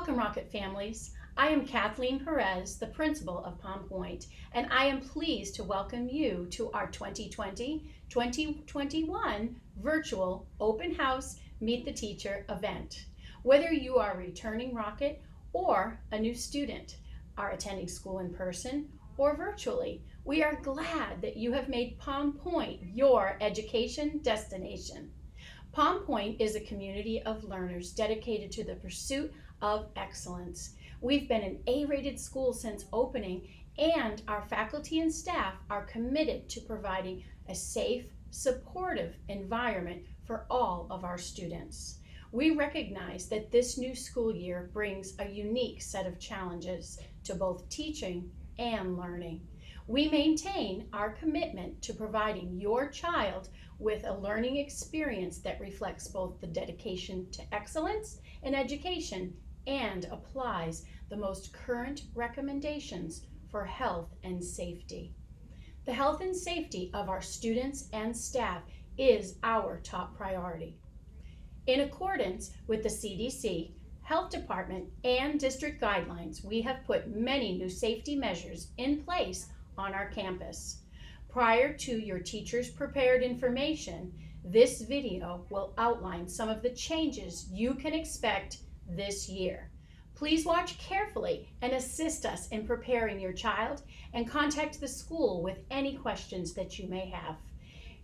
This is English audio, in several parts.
Welcome, Rocket families. I am Kathleen Perez, the principal of Palm Pointe, and I am pleased to welcome you to our 2020-2021 virtual open house Meet the Teacher event. Whether you are a returning Rocket or a new student, are attending school in person or virtually, we are glad that you have made Palm Pointe your education destination. Palm Pointe is a community of learners dedicated to the pursuit of excellence. We've been an A-rated school since opening, and our faculty and staff are committed to providing a safe, supportive environment for all of our students. We recognize that this new school year brings a unique set of challenges to both teaching and learning. We maintain our commitment to providing your child with a learning experience that reflects both the dedication to excellence in education and applies the most current recommendations for health and safety. The health and safety of our students and staff is our top priority. In accordance with the CDC, Health Department, and district guidelines, we have put many new safety measures in place on our campus. Prior to your teachers' prepared information, this video will outline some of the changes you can expect this year. Please watch carefully and assist us in preparing your child, and contact the school with any questions that you may have.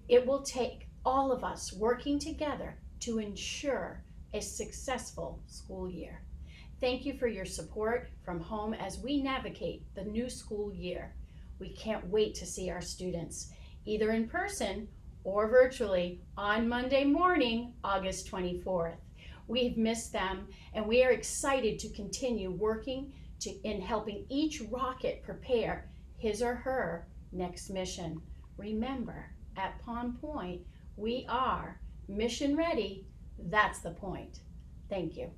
It will take all of us working together to ensure a successful school year. Thank you for your support from home as we navigate the new school year. We can't wait to see our students, either in person or virtually, on Monday morning, August 24th. We've missed them, and we are excited to continue working in helping each Rocket prepare his or her next mission. Remember, at Palm Pointe, we are mission ready. That's the point. Thank you.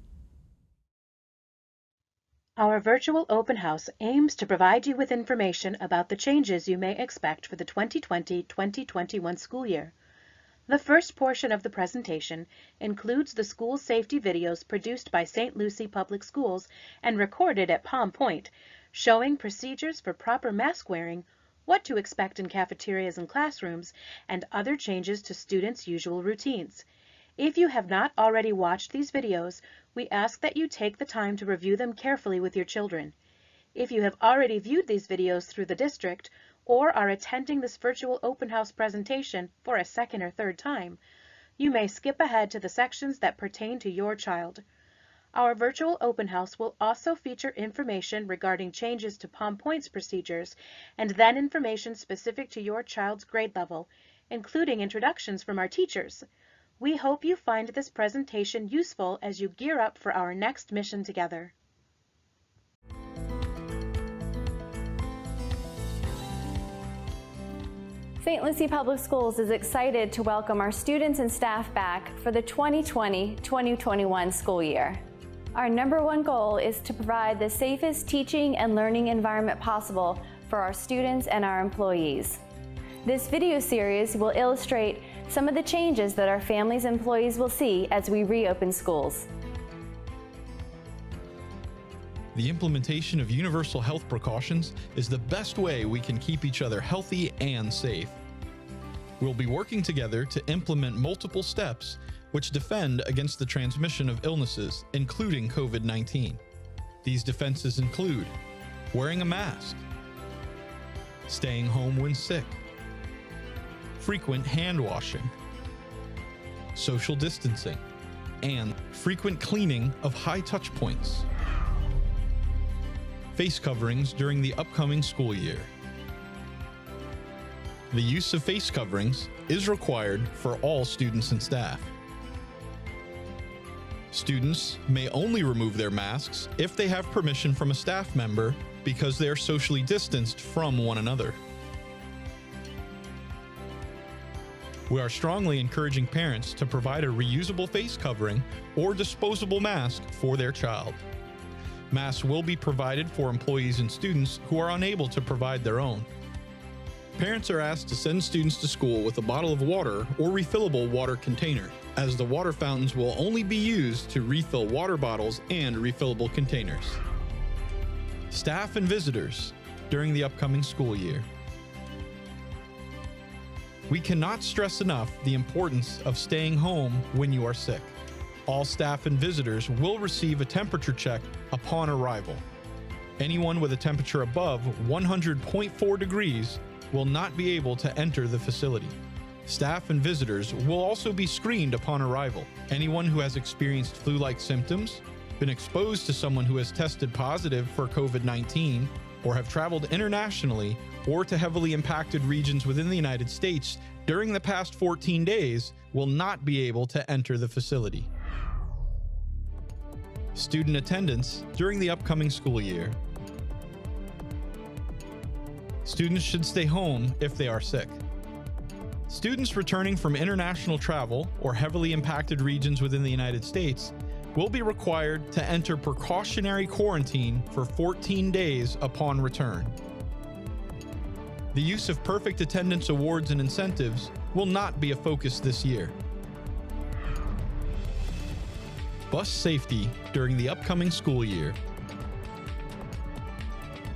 Our virtual open house aims to provide you with information about the changes you may expect for the 2020-2021 school year. The first portion of the presentation includes the school safety videos produced by St. Lucie Public Schools and recorded at Palm Pointe, showing procedures for proper mask wearing, what to expect in cafeterias and classrooms, and other changes to students' usual routines. If you have not already watched these videos, we ask that you take the time to review them carefully with your children. If you have already viewed these videos through the district, or are attending this virtual open house presentation for a second or third time, you may skip ahead to the sections that pertain to your child. Our virtual open house will also feature information regarding changes to Palm Pointe's procedures, and then information specific to your child's grade level, including introductions from our teachers. We hope you find this presentation useful as you gear up for our next mission together. St. Lucie Public Schools is excited to welcome our students and staff back for the 2020-2021 school year. Our #1 goal is to provide the safest teaching and learning environment possible for our students and our employees. This video series will illustrate some of the changes that our families and employees will see as we reopen schools. The implementation of universal health precautions is the best way we can keep each other healthy and safe. We'll be working together to implement multiple steps which defend against the transmission of illnesses, including COVID-19. These defenses include wearing a mask, staying home when sick, frequent hand washing, social distancing, and frequent cleaning of high touch points. Face coverings during the upcoming school year. The use of face coverings is required for all students and staff. Students may only remove their masks if they have permission from a staff member because they are socially distanced from one another. We are strongly encouraging parents to provide a reusable face covering or disposable mask for their child. Masks will be provided for employees and students who are unable to provide their own. Parents are asked to send students to school with a bottle of water or refillable water container. as the water fountains will only be used to refill water bottles and refillable containers. Staff and visitors during the upcoming school year. We cannot stress enough the importance of staying home when you are sick. All staff and visitors will receive a temperature check upon arrival. Anyone with a temperature above 100.4 degrees will not be able to enter the facility. Staff and visitors will also be screened upon arrival. Anyone who has experienced flu-like symptoms, been exposed to someone who has tested positive for COVID-19, or have traveled internationally or to heavily impacted regions within the United States during the past 14 days will not be able to enter the facility. Student attendance during the upcoming school year. Students should stay home if they are sick. Students returning from international travel or heavily impacted regions within the United States will be required to enter precautionary quarantine for 14 days upon return. The use of perfect attendance awards and incentives will not be a focus this year. Bus safety during the upcoming school year.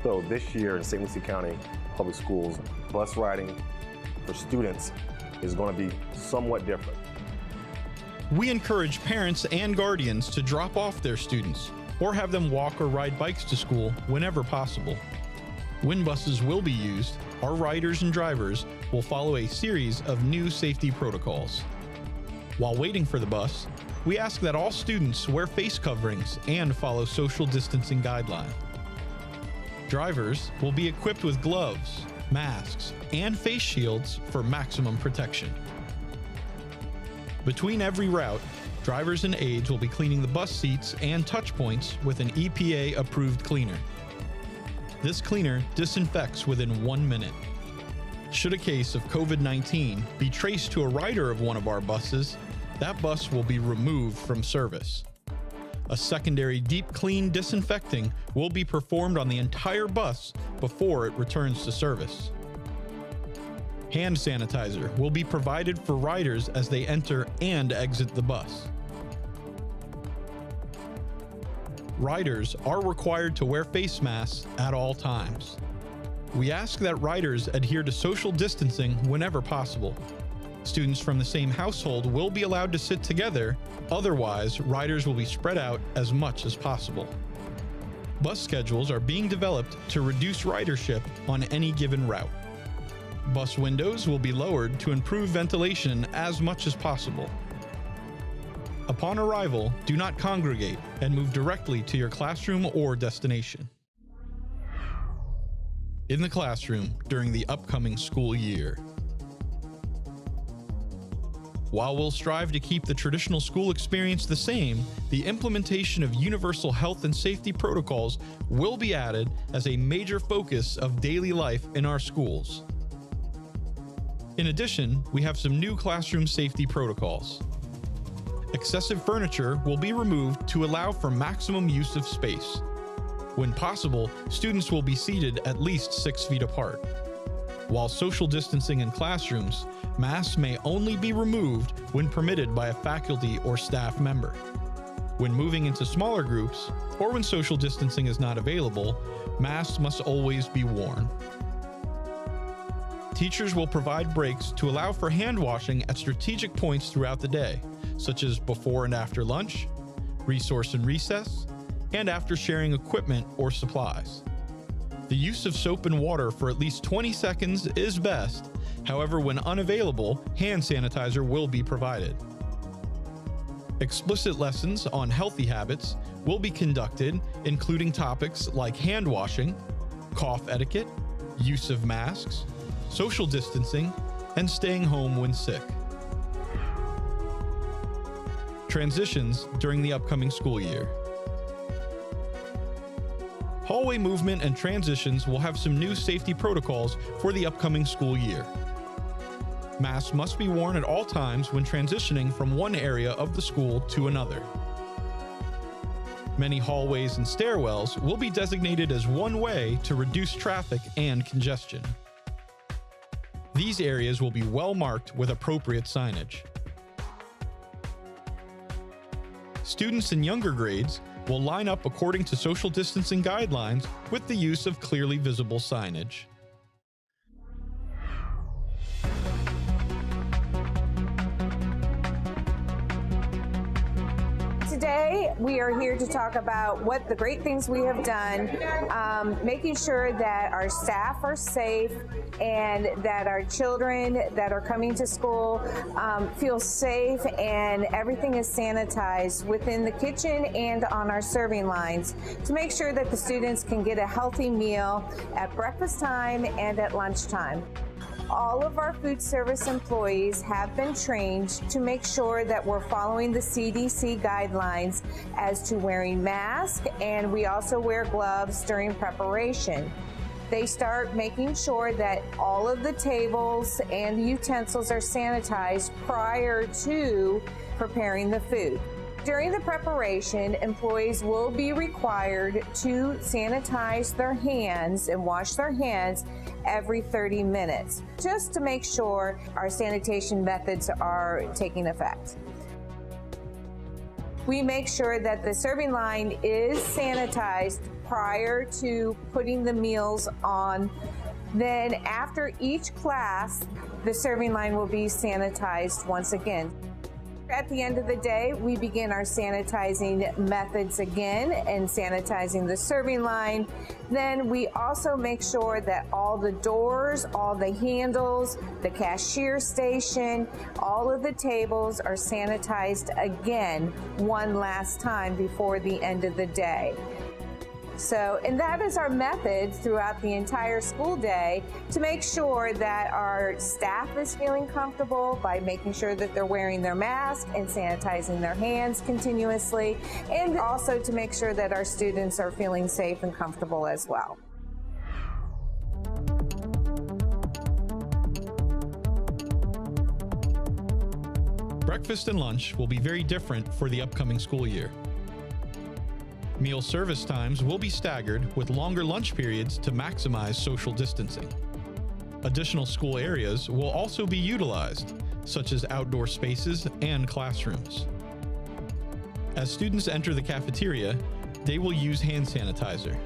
So this year in St. Lucie County Public Schools, bus riding for students is going to be somewhat different. We encourage parents and guardians to drop off their students or have them walk or ride bikes to school whenever possible. When buses will be used, our riders and drivers will follow a series of new safety protocols. While waiting for the bus, we ask that all students wear face coverings and follow social distancing guidelines. Drivers will be equipped with gloves, masks, and face shields for maximum protection. Between every route, drivers and aides will be cleaning the bus seats and touch points with an EPA-approved cleaner. This cleaner disinfects within 1 minute. Should a case of COVID-19 be traced to a rider of one of our buses, that bus will be removed from service. A secondary deep clean disinfecting will be performed on the entire bus before it returns to service. Hand sanitizer will be provided for riders as they enter and exit the bus. Riders are required to wear face masks at all times. We ask that riders adhere to social distancing whenever possible. Students from the same household will be allowed to sit together, otherwise riders will be spread out as much as possible. Bus schedules are being developed to reduce ridership on any given route. Bus windows will be lowered to improve ventilation as much as possible. Upon arrival, do not congregate and move directly to your classroom or destination. In the classroom during the upcoming school year. While we'll strive to keep the traditional school experience the same, the implementation of universal health and safety protocols will be added as a major focus of daily life in our schools. In addition, we have some new classroom safety protocols. Excessive furniture will be removed to allow for maximum use of space. When possible, students will be seated at least 6 feet apart. While social distancing in classrooms, masks may only be removed when permitted by a faculty or staff member. When moving into smaller groups, or when social distancing is not available, masks must always be worn. Teachers will provide breaks to allow for hand washing at strategic points throughout the day, such as before and after lunch, resource and recess, and after sharing equipment or supplies. The use of soap and water for at least 20 seconds is best. However, when unavailable, hand sanitizer will be provided. Explicit lessons on healthy habits will be conducted, including topics like hand washing, cough etiquette, use of masks, social distancing, and staying home when sick. Transitions during the upcoming school year. Hallway movement and transitions will have some new safety protocols for the upcoming school year. Masks must be worn at all times when transitioning from one area of the school to another. Many hallways and stairwells will be designated as one way to reduce traffic and congestion. These areas will be well marked with appropriate signage. Students in younger grades will line up according to social distancing guidelines with the use of clearly visible signage. Today, we are here to talk about what the great things we have done, making sure that our staff are safe and that our children that are coming to school feel safe and everything is sanitized within the kitchen and on our serving lines to make sure that the students can get a healthy meal at breakfast time and at lunchtime. All of our food service employees have been trained to make sure that we're following the CDC guidelines as to wearing masks, and we also wear gloves during preparation. They start making sure that all of the tables and the utensils are sanitized prior to preparing the food. During the preparation, employees will be required to sanitize their hands and wash their hands every 30 minutes, just to make sure our sanitation methods are taking effect. We make sure that the serving line is sanitized prior to putting the meals on. Then after each class, the serving line will be sanitized once again. At the end of the day, we begin our sanitizing methods again and sanitizing the serving line. Then we also make sure that all the doors, all the handles, the cashier station, all of the tables are sanitized again one last time before the end of the day. And that is our method throughout the entire school day to make sure that our staff is feeling comfortable by making sure that they're wearing their mask and sanitizing their hands continuously, and also to make sure that our students are feeling safe and comfortable as well. Breakfast and lunch will be very different for the upcoming school year. Meal service times will be staggered with longer lunch periods to maximize social distancing. Additional school areas will also be utilized, such as outdoor spaces and classrooms. As students enter the cafeteria, they will use hand sanitizer.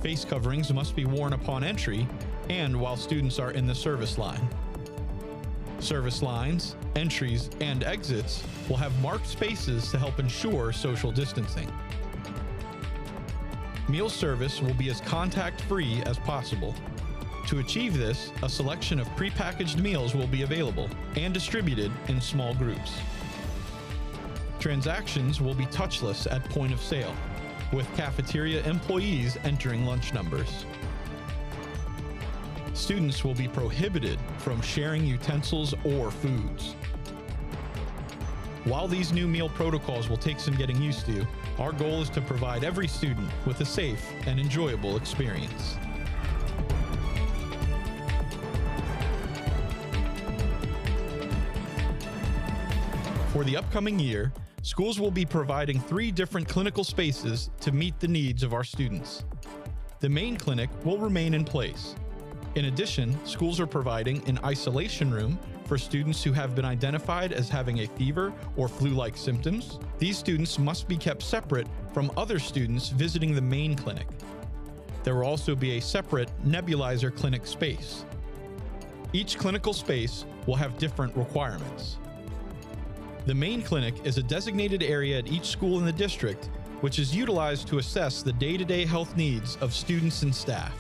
Face coverings must be worn upon entry and while students are in the service line. Service lines, entries, and exits will have marked spaces to help ensure social distancing. Meal service will be as contact-free as possible. To achieve this, a selection of prepackaged meals will be available and distributed in small groups. Transactions will be touchless at point of sale, with cafeteria employees entering lunch numbers. Students will be prohibited from sharing utensils or foods. While these new meal protocols will take some getting used to, our goal is to provide every student with a safe and enjoyable experience. For the upcoming year, schools will be providing 3 different clinical spaces to meet the needs of our students. The main clinic will remain in place. In addition, schools are providing an isolation room for students who have been identified as having a fever or flu-like symptoms. These students must be kept separate from other students visiting the main clinic. There will also be a separate nebulizer clinic space. Each clinical space will have different requirements. The main clinic is a designated area at each school in the district, which is utilized to assess the day-to-day health needs of students and staff.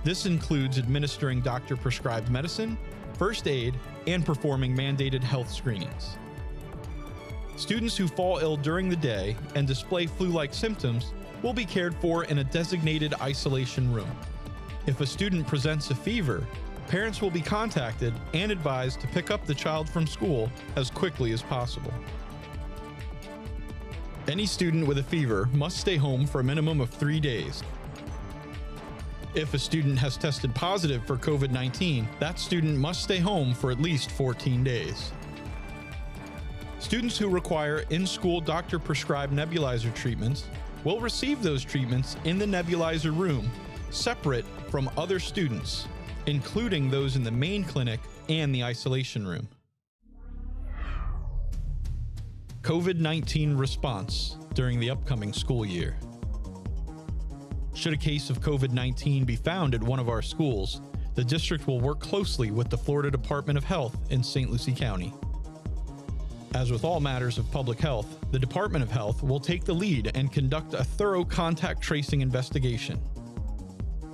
This includes administering doctor-prescribed medicine, first aid, and performing mandated health screenings. Students who fall ill during the day and display flu-like symptoms will be cared for in a designated isolation room. If a student presents a fever, parents will be contacted and advised to pick up the child from school as quickly as possible. Any student with a fever must stay home for a minimum of 3 days. If a student has tested positive for COVID-19, that student must stay home for at least 14 days. Students who require in-school doctor-prescribed nebulizer treatments will receive those treatments in the nebulizer room, separate from other students, including those in the main clinic and the isolation room. COVID-19 response during the upcoming school year. Should a case of COVID-19 be found at one of our schools, the district will work closely with the Florida Department of Health in St. Lucie County. As with all matters of public health, the Department of Health will take the lead and conduct a thorough contact tracing investigation.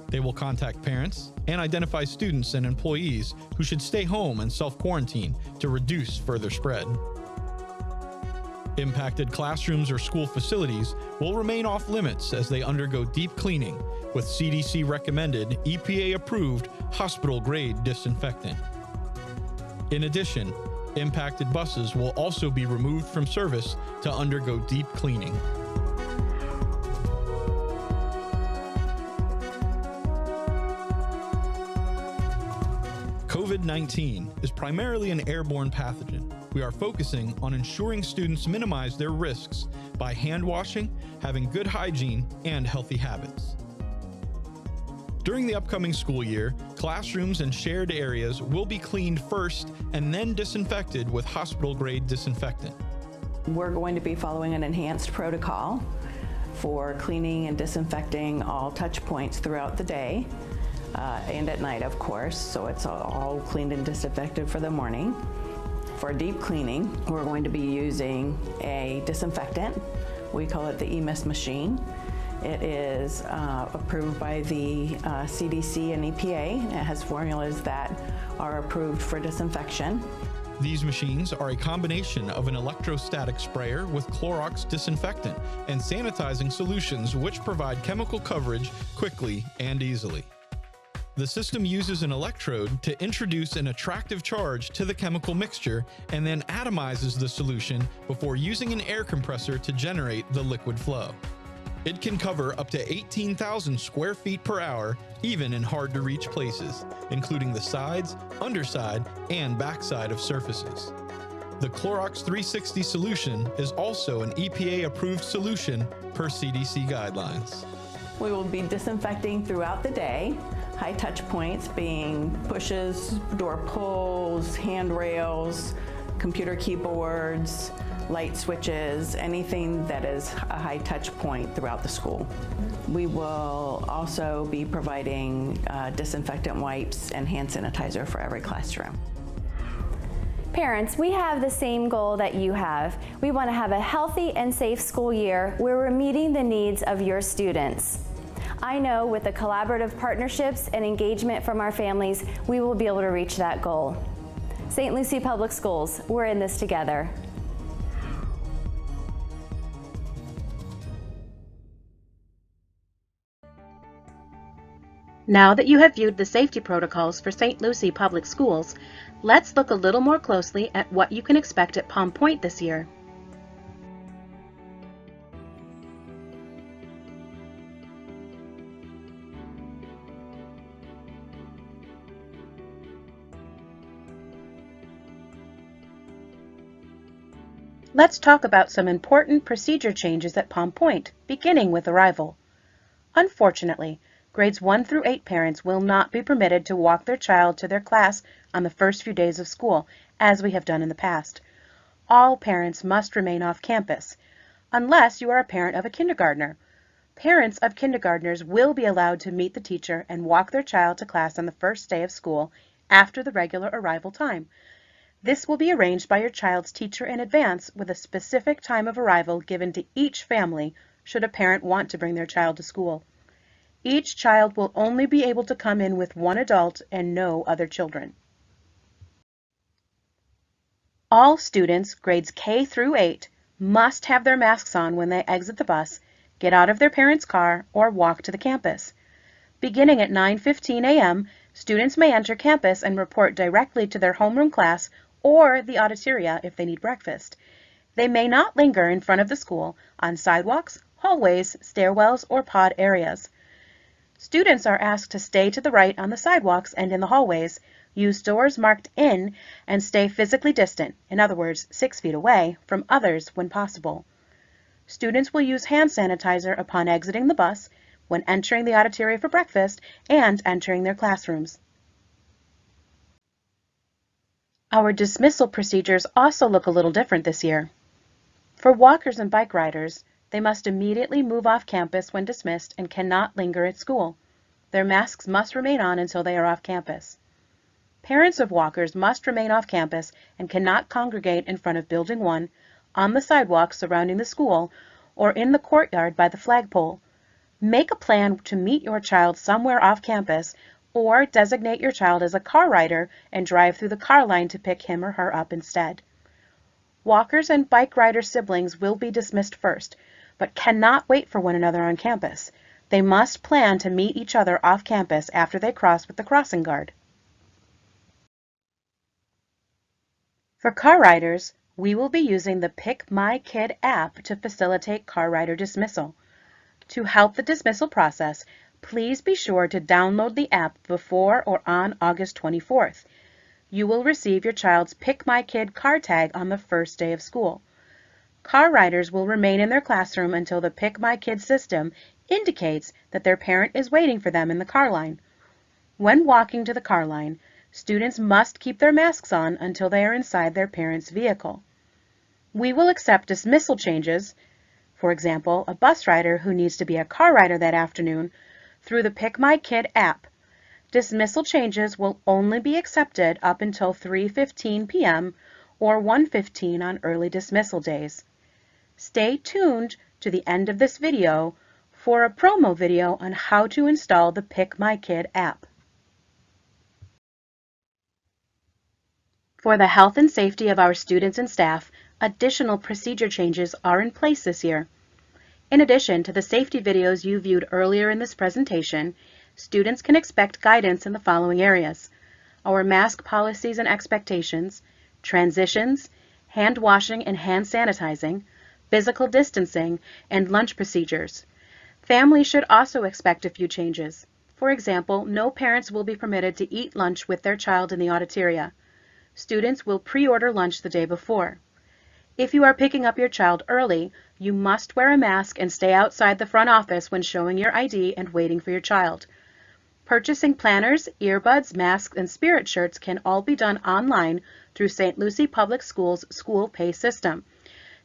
They will contact parents and identify students and employees who should stay home and self-quarantine to reduce further spread. Impacted classrooms or school facilities will remain off limits as they undergo deep cleaning with CDC-recommended, EPA-approved, hospital-grade disinfectant. In addition, impacted buses will also be removed from service to undergo deep cleaning. COVID-19 is primarily an airborne pathogen. We are focusing on ensuring students minimize their risks by hand washing, having good hygiene, and healthy habits. During the upcoming school year, classrooms and shared areas will be cleaned first and then disinfected with hospital-grade disinfectant. We're going to be following an enhanced protocol for cleaning and disinfecting all touch points throughout the day and at night, of course, so it's all cleaned and disinfected for the morning. For deep cleaning, we're going to be using a disinfectant. We call it the EMIS machine. It is approved by the CDC and EPA. It has formulas that are approved for disinfection. These machines are a combination of an electrostatic sprayer with Clorox disinfectant and sanitizing solutions which provide chemical coverage quickly and easily. The system uses an electrode to introduce an attractive charge to the chemical mixture and then atomizes the solution before using an air compressor to generate the liquid flow. It can cover up to 18,000 square feet per hour, even in hard-to-reach places, including the sides, underside, and backside of surfaces. The Clorox 360 solution is also an EPA-approved solution per CDC guidelines. We will be disinfecting throughout the day. High touch points being pushes, door pulls, handrails, computer keyboards, light switches, anything that is a high touch point throughout the school. We will also be providing disinfectant wipes and hand sanitizer for every classroom. Parents, we have the same goal that you have. We want to have a healthy and safe school year where we're meeting the needs of your students. I know with the collaborative partnerships and engagement from our families, we will be able to reach that goal. St. Lucie Public Schools, we're in this together. Now that you have viewed the safety protocols for St. Lucie Public Schools, let's look a little more closely at what you can expect at Palm Pointe this year. Let's talk about some important procedure changes at Palm Pointe, beginning with arrival. Unfortunately, grades 1 through 8 parents will not be permitted to walk their child to their class on the first few days of school, as we have done in the past. All parents must remain off campus, unless you are a parent of a kindergartner. Parents of kindergartners will be allowed to meet the teacher and walk their child to class on the first day of school after the regular arrival time. This will be arranged by your child's teacher in advance with a specific time of arrival given to each family should a parent want to bring their child to school. Each child will only be able to come in with one adult and no other children. All students, grades K through 8, must have their masks on when they exit the bus, get out of their parents' car, or walk to the campus. Beginning at 9:15 a.m., students may enter campus and report directly to their homeroom class or the auditoria if they need breakfast. They may not linger in front of the school on sidewalks, hallways, stairwells, or pod areas. Students are asked to stay to the right on the sidewalks and in the hallways, use doors marked in, and stay physically distant, in other words, 6 feet away, from others when possible. Students will use hand sanitizer upon exiting the bus, when entering the auditoria for breakfast, and entering their classrooms. Our dismissal procedures also look a little different this year. For walkers and bike riders, they must immediately move off campus when dismissed and cannot linger at school. Their masks must remain on until they are off campus. Parents of walkers must remain off campus and cannot congregate in front of Building 1, on the sidewalks surrounding the school, or in the courtyard by the flagpole. Make a plan to meet your child somewhere off campus, or designate your child as a car rider and drive through the car line to pick him or her up instead. Walkers and bike rider siblings will be dismissed first, but cannot wait for one another on campus. They must plan to meet each other off campus after they cross with the crossing guard. For car riders, we will be using the Pick My Kid app to facilitate car rider dismissal. To help the dismissal process, please be sure to download the app before or on August 24th. You will receive your child's Pick My Kid car tag on the first day of school. Car riders will remain in their classroom until the Pick My Kid system indicates that their parent is waiting for them in the car line. When walking to the car line, students must keep their masks on until they are inside their parent's vehicle. We will accept dismissal changes, for example, a bus rider who needs to be a car rider that afternoon, through the Pick My Kid app. Dismissal changes will only be accepted up until 3:15 p.m. or 1:15 on early dismissal days. Stay tuned to the end of this video for a promo video on how to install the Pick My Kid app. For the health and safety of our students and staff, additional procedure changes are in place this year. In addition to the safety videos you viewed earlier in this presentation, students can expect guidance in the following areas: our mask policies and expectations, transitions, hand washing and hand sanitizing, physical distancing, and lunch procedures. Families should also expect a few changes. For example, no parents will be permitted to eat lunch with their child in the auditoria. Students will pre-order lunch the day before. If you are picking up your child early, you must wear a mask and stay outside the front office when showing your ID and waiting for your child. Purchasing planners, earbuds, masks, and spirit shirts can all be done online through St. Lucie Public Schools' School Pay system.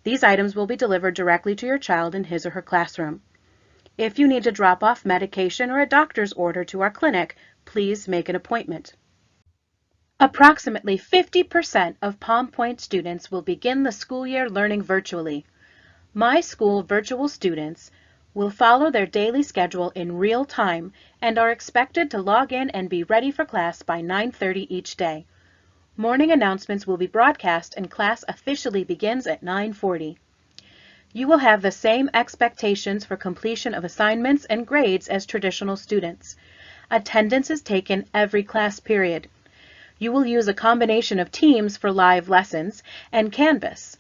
These items will be delivered directly to your child in his or her classroom. If you need to drop off medication or a doctor's order to our clinic, please make an appointment. Approximately 50% of Palm Point students will begin the school year learning virtually. My school virtual students will follow their daily schedule in real time and are expected to log in and be ready for class by 9:30 each day. Morning announcements will be broadcast and class officially begins at 9:40. You will have the same expectations for completion of assignments and grades as traditional students. Attendance is taken every class period. You will use a combination of Teams for live lessons and Canvas.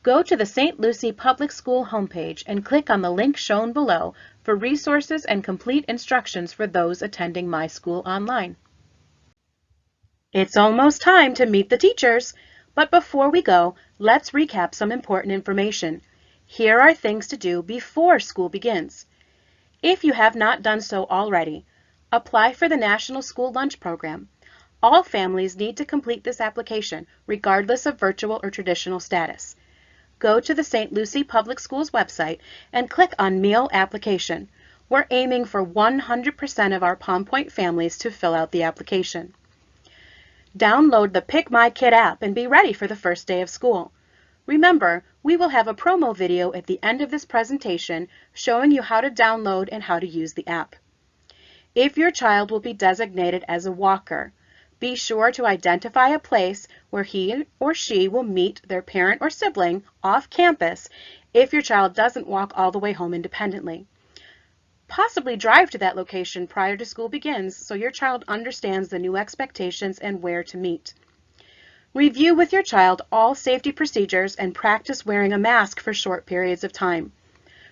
Go to the St. Lucie Public School homepage and click on the link shown below for resources and complete instructions for those attending My School Online. It's almost time to meet the teachers, but before we go, let's recap some important information. Here are things to do before school begins. If you have not done so already, apply for the National School Lunch Program. All families need to complete this application, regardless of virtual or traditional status. Go to the St. Lucie Public Schools website and click on Meal Application. We're aiming for 100% of our Palm Point families to fill out the application. Download the Pick My Kid app and be ready for the first day of school. Remember, we will have a promo video at the end of this presentation showing you how to download and how to use the app. If your child will be designated as a walker, be sure to identify a place where he or she will meet their parent or sibling off campus if your child doesn't walk all the way home independently. Possibly drive to that location prior to school begins so your child understands the new expectations and where to meet. Review with your child all safety procedures and practice wearing a mask for short periods of time.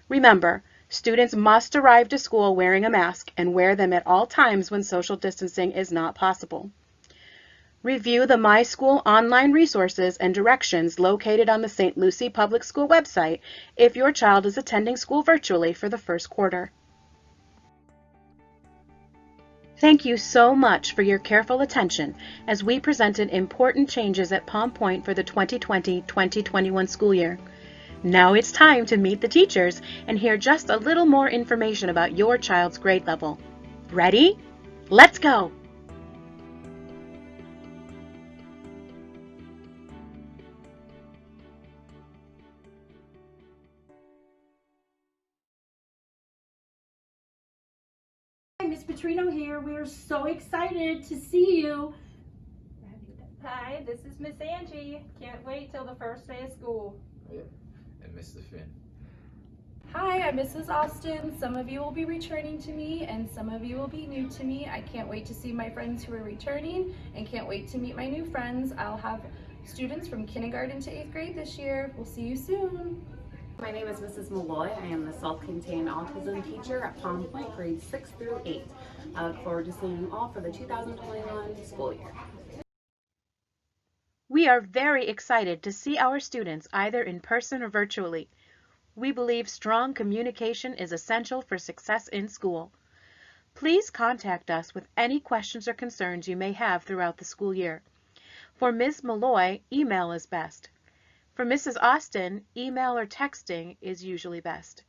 Remember, students must arrive to school wearing a mask and wear them at all times when social distancing is not possible. Review the My School online resources and directions located on the St. Lucie Public School website if your child is attending school virtually for the first quarter. Thank you so much for your careful attention as we presented important changes at Palm Point for the 2020-2021 school year. Now it's time to meet the teachers and hear just a little more information about your child's grade level. Ready? Let's go! Hi, Miss Petrino here. We are so excited to see you. Hi, this is Miss Angie. Can't wait till the first day of school. And Mr. Finn. Hi, I'm Mrs. Austin. Some of you will be returning to me and some of you will be new to me. I can't wait to see my friends who are returning and can't wait to meet my new friends. I'll have students from kindergarten to 8th grade this year. We'll see you soon. My name is Mrs. Malloy. I am the self-contained autism teacher at Pointe, grades 6 through 8. I look forward to seeing you all for the 2021 school year. We are very excited to see our students either in person or virtually. We believe strong communication is essential for success in school. Please contact us with any questions or concerns you may have throughout the school year. For Ms. Malloy, email is best. For Mrs. Austin, email or texting is usually best.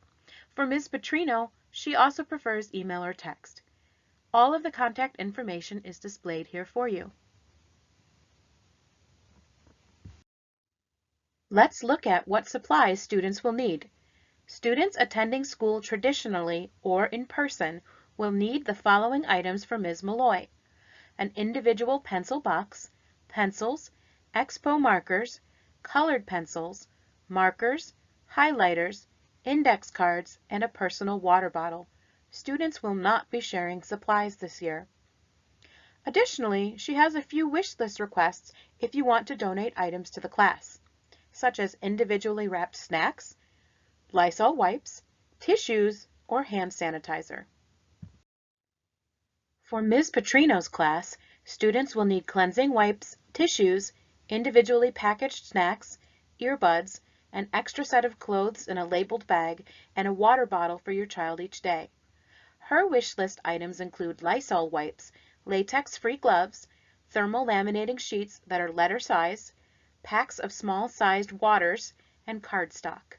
For Ms. Petrino, she also prefers email or text. All of the contact information is displayed here for you. Let's look at what supplies students will need. Students attending school traditionally or in person will need the following items from Ms. Malloy: an individual pencil box, pencils, expo markers, colored pencils, markers, highlighters, index cards, and a personal water bottle. Students will not be sharing supplies this year. Additionally, she has a few wish list requests if you want to donate items to the class, such as individually wrapped snacks, Lysol wipes, tissues, or hand sanitizer. For Ms. Petrino's class, students will need cleansing wipes, tissues, individually packaged snacks, earbuds, an extra set of clothes in a labeled bag, and a water bottle for your child each day. Her wish list items include Lysol wipes, latex-free gloves, thermal laminating sheets that are letter size, packs of small-sized waters, and cardstock.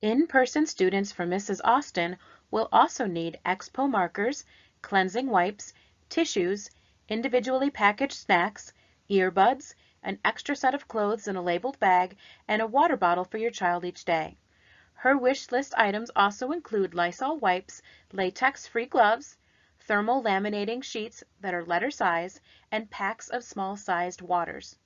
In-person students for Mrs. Austin will also need expo markers, cleansing wipes, tissues, individually packaged snacks, earbuds, an extra set of clothes in a labeled bag, and a water bottle for your child each day. Her wish list items also include Lysol wipes, latex-free gloves, thermal laminating sheets that are letter size, and packs of small-sized waters.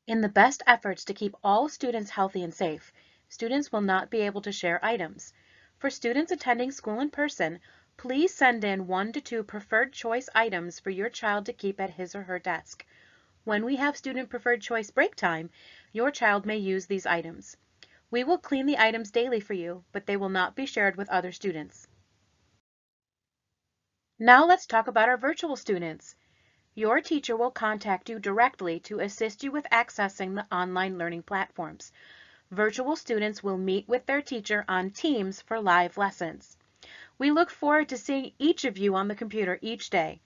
In the best efforts to keep all students healthy and safe, students will not be able to share items. For students attending school in person, please send in 1 to 2 preferred choice items for your child to keep at his or her desk. When we have student preferred choice break time, your child may use these items. We will clean the items daily for you, but they will not be shared with other students. Now let's talk about our virtual students. Your teacher will contact you directly to assist you with accessing the online learning platforms. Virtual students will meet with their teacher on Teams for live lessons. We look forward to seeing each of you on the computer each day.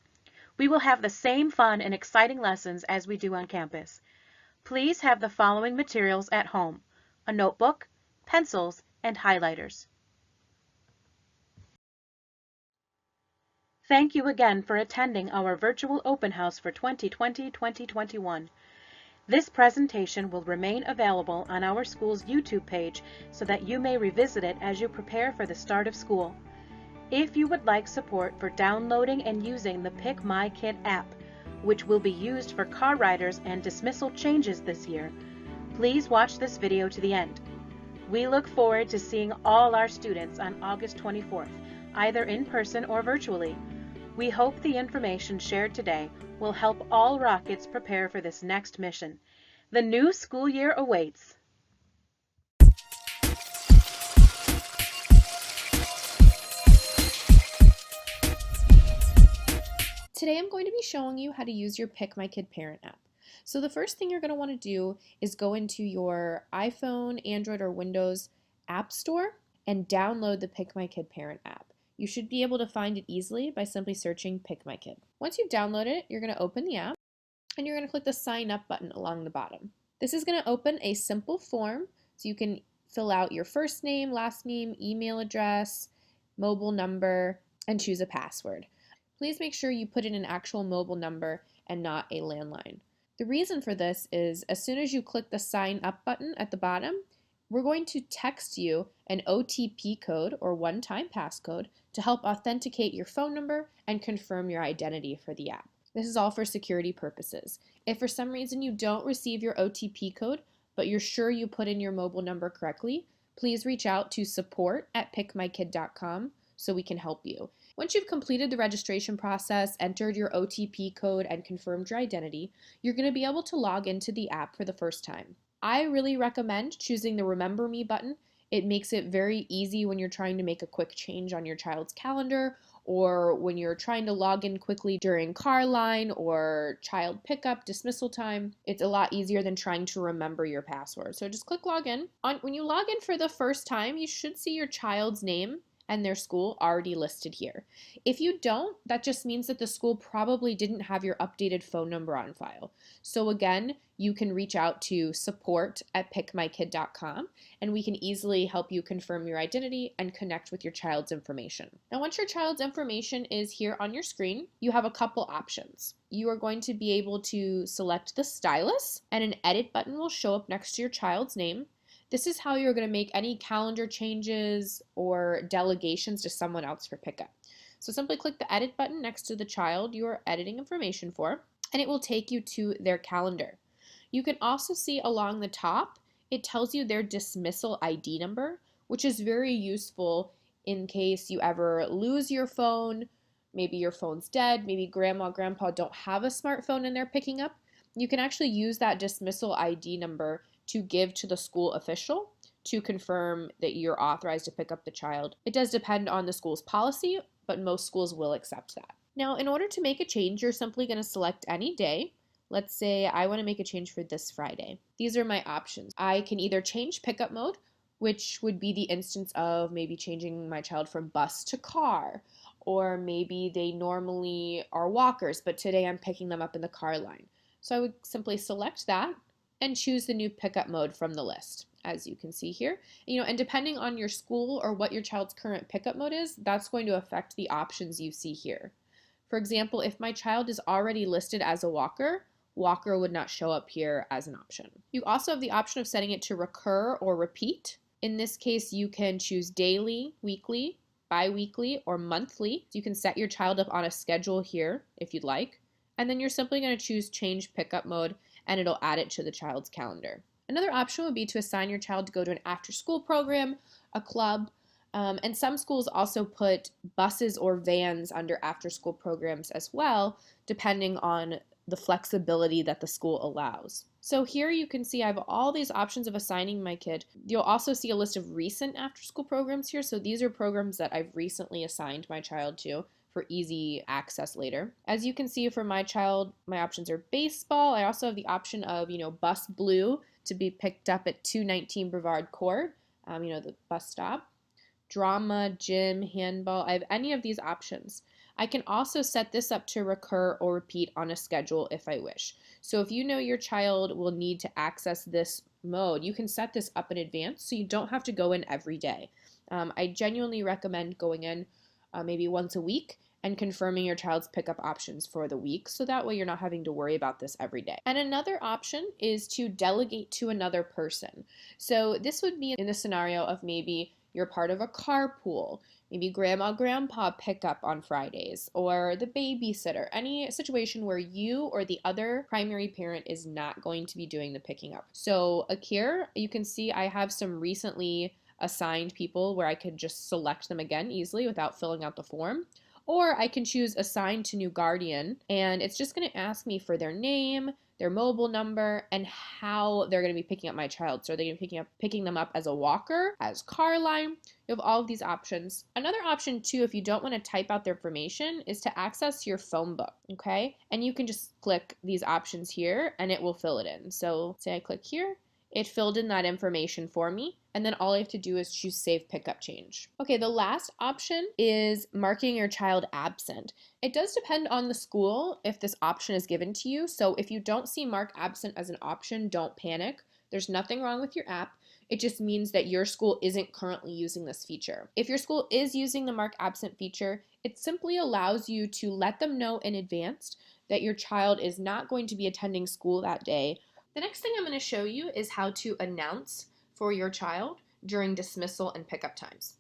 We will have the same fun and exciting lessons as we do on campus. Please have the following materials at home: a notebook, pencils, and highlighters. Thank you again for attending our virtual open house for 2020-2021. This presentation will remain available on our school's YouTube page so that you may revisit it as you prepare for the start of school. If you would like support for downloading and using the Pick My Kid app, which will be used for car riders and dismissal changes this year, please watch this video to the end. We look forward to seeing all our students on August 24th, either in person or virtually. We hope the information shared today will help all Rockets prepare for this next mission. The new school year awaits. Today I'm going to be showing you how to use your Pick My Kid Parent app. So the first thing you're going to want to do is go into your iPhone, Android, or Windows App Store and download the Pick My Kid Parent app. You should be able to find it easily by simply searching Pick My Kid. Once you've downloaded it, you're going to open the app. and you're going to click the sign up button along the bottom. This is going to open a simple form so you can fill out your first name, last name, email address, mobile number, and choose a password. Please make sure you put in an actual mobile number and not a landline. The reason for this is as soon as you click the sign up button at the bottom, we're going to text you an OTP code or one-time passcode to help authenticate your phone number and confirm your identity for the app. This is all for security purposes. If for some reason you don't receive your OTP code, but you're sure you put in your mobile number correctly, please reach out to support@pickmykid.com so we can help you. Once you've completed the registration process, entered your OTP code, and confirmed your identity, you're going to be able to log into the app for the first time. I really recommend choosing the Remember Me button. It makes it very easy when you're trying to make a quick change on your child's calendar, or when you're trying to log in quickly during car line or child pickup, dismissal time. It's a lot easier than trying to remember your password. So just click login. When you log in for the first time, you should see your child's name and their school already listed here. If you don't, that just means that the school probably didn't have your updated phone number on file. So again, you can reach out to support@pickmykid.com and we can easily help you confirm your identity and connect with your child's information. Now, once your child's information is here on your screen, you have a couple options. You are going to be able to select the stylus, and an edit button will show up next to your child's name. This is how you're going to make any calendar changes or delegations to someone else for pickup. So simply click the edit button next to the child you are editing information for, and it will take you to their calendar. You can also see along the top, it tells you their dismissal ID number, which is very useful in case you ever lose your phone, maybe your phone's dead, maybe grandma, grandpa don't have a smartphone and they're picking up. You can actually use that dismissal ID number to give to the school official to confirm that you're authorized to pick up the child. It does depend on the school's policy, but most schools will accept that. Now, in order to make a change, you're simply going to select any day. Let's say I want to make a change for this Friday. These are my options. I can either change pickup mode, which would be the instance of maybe changing my child from bus to car, or maybe they normally are walkers, but today I'm picking them up in the car line. So I would simply select that and choose the new pickup mode from the list, as you can see here. And depending on your school or what your child's current pickup mode is, that's going to affect the options you see here. For example, if my child is already listed as a walker, walker would not show up here as an option. You also have the option of setting it to recur or repeat. In this case, you can choose daily, weekly, bi-weekly, or monthly. You can set your child up on a schedule here if you'd like. And then you're simply going to choose change pickup mode, and it'll add it to the child's calendar. Another option would be to assign your child to go to an after-school program, a club, and some schools also put buses or vans under after-school programs as well, depending on the flexibility that the school allows. So here you can see I have all these options of assigning my kid. You'll also see a list of recent after-school programs here. So these are programs that I've recently assigned my child to for easy access later. As you can see for my child, my options are baseball. I also have the option of, bus blue to be picked up at 219 Brevard Court, the bus stop. Drama, gym, handball, I have any of these options. I can also set this up to recur or repeat on a schedule if I wish. So if you know your child will need to access this mode, you can set this up in advance so you don't have to go in every day. I genuinely recommend going in maybe once a week and confirming your child's pickup options for the week, so that way you're not having to worry about this every day. And another option is to delegate to another person. So this would be in the scenario of maybe you're part of a carpool, maybe grandma, grandpa pick up on Fridays, or the babysitter, any situation where you or the other primary parent is not going to be doing the picking up. So here you can see I have some recently assigned people where I could just select them again easily without filling out the form. Or I can choose assign to new guardian, and it's just going to ask me for their name, their mobile number, and how they're going to be picking up my child. So are they going to be picking them up as a walker, as car line? You have all of these options. Another option too, if you don't want to type out their information, is to access your phone book, okay? And you can just click these options here and it will fill it in. So say I click here, It filled in that information for me, and then all I have to do is choose Save Pickup Change. Okay, the last option is marking your child absent. It does depend on the school if this option is given to you, so if you don't see Mark Absent as an option, don't panic. There's nothing wrong with your app. It just means that your school isn't currently using this feature. If your school is using the Mark Absent feature, it simply allows you to let them know in advance that your child is not going to be attending school that day. The next thing I'm going to show you is how to announce for your child during dismissal and pickup times.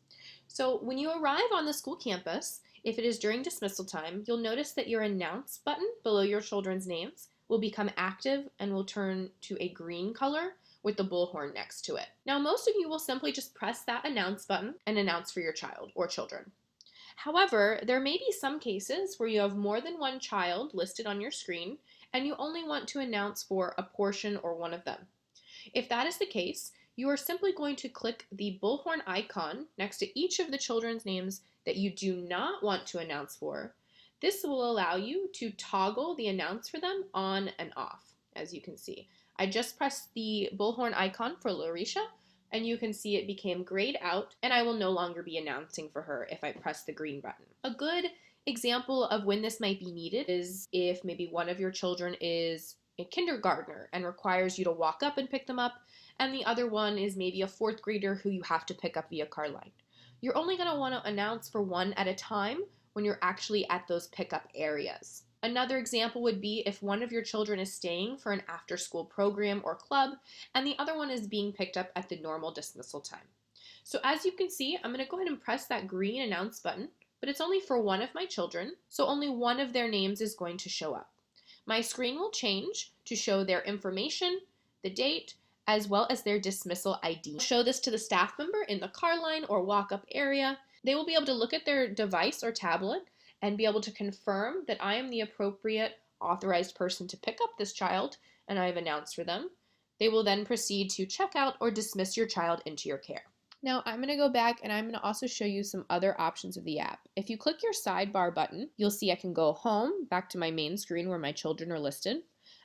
So when you arrive on the school campus, if it is during dismissal time, you'll notice that your announce button below your children's names will become active and will turn to a green color with the bullhorn next to it. Now, most of you will simply just press that announce button and announce for your child or children. However, there may be some cases where you have more than one child listed on your screen and you only want to announce for a portion or one of them. If that is the case, you are simply going to click the bullhorn icon next to each of the children's names that you do not want to announce for. This will allow you to toggle the announce for them on and off, as you can see. I just pressed the bullhorn icon for Larisha, and you can see it became grayed out, and I will no longer be announcing for her if I press the green button. A good example of when this might be needed is if maybe one of your children is a kindergartner and requires you to walk up and pick them up, and the other one is maybe a fourth grader who you have to pick up via car line. You're only going to want to announce for one at a time when you're actually at those pickup areas. Another example would be if one of your children is staying for an after-school program or club, and the other one is being picked up at the normal dismissal time. So as you can see, I'm going to go ahead and press that green announce button, but it's only for one of my children, so only one of their names is going to show up. My screen will change to show their information, the date, as well as their dismissal ID. I'll show this to the staff member in the car line or walk-up area. They will be able to look at their device or tablet and be able to confirm that I am the appropriate authorized person to pick up this child and I have announced for them. They will then proceed to check out or dismiss your child into your care. Now I'm going to go back and I'm going to also show you some other options of the app. If you click your sidebar button, you'll see I can go home, back to my main screen where my children are listed.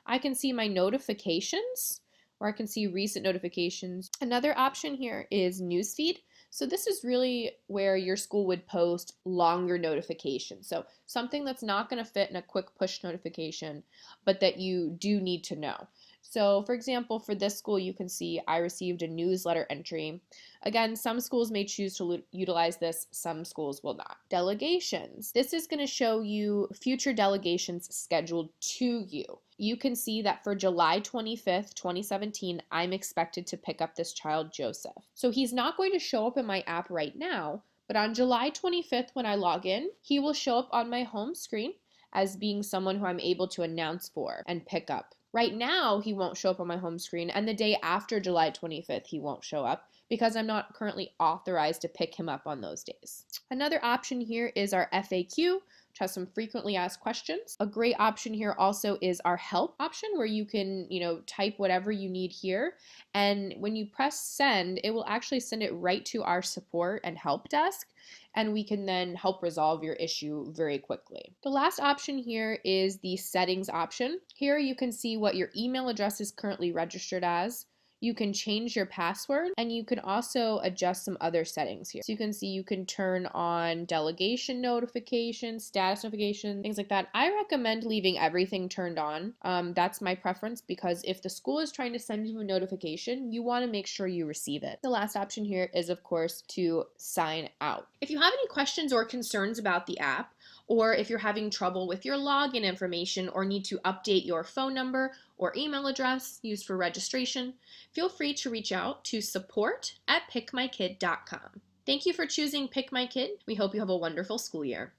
I can see my notifications, or I can see recent notifications. Another option here is newsfeed. So this is really where your school would post longer notifications. So something that's not going to fit in a quick push notification, but that you do need to know. So for example, for this school, you can see I received a newsletter entry. Again, some schools may choose to utilize this, some schools will not. Delegations. This is going to show you future delegations scheduled to you. You can see that for July 25th, 2017, I'm expected to pick up this child, Joseph. So he's not going to show up in my app right now, but on July 25th, when I log in, he will show up on my home screen as being someone who I'm able to announce for and pick up. Right now, he won't show up on my home screen, and the day after July 25th, he won't show up because I'm not currently authorized to pick him up on those days. Another option here is our FAQ, which has some frequently asked questions. A great option here also is our help option, where you can, type whatever you need here. And when you press send, it will actually send it right to our support and help desk, and we can then help resolve your issue very quickly. The last option here is the settings option. Here you can see what your email address is currently registered as. You can change your password, and you can also adjust some other settings here. So you can see you can turn on delegation notifications, status notifications, things like that. I recommend leaving everything turned on. That's my preference, because if the school is trying to send you a notification, you want to make sure you receive it. The last option here is, of course, to sign out. If you have any questions or concerns about the app, or if you're having trouble with your login information or need to update your phone number or email address used for registration, feel free to reach out to support@pickmykid.com. Thank you for choosing Pick My Kid. We hope you have a wonderful school year.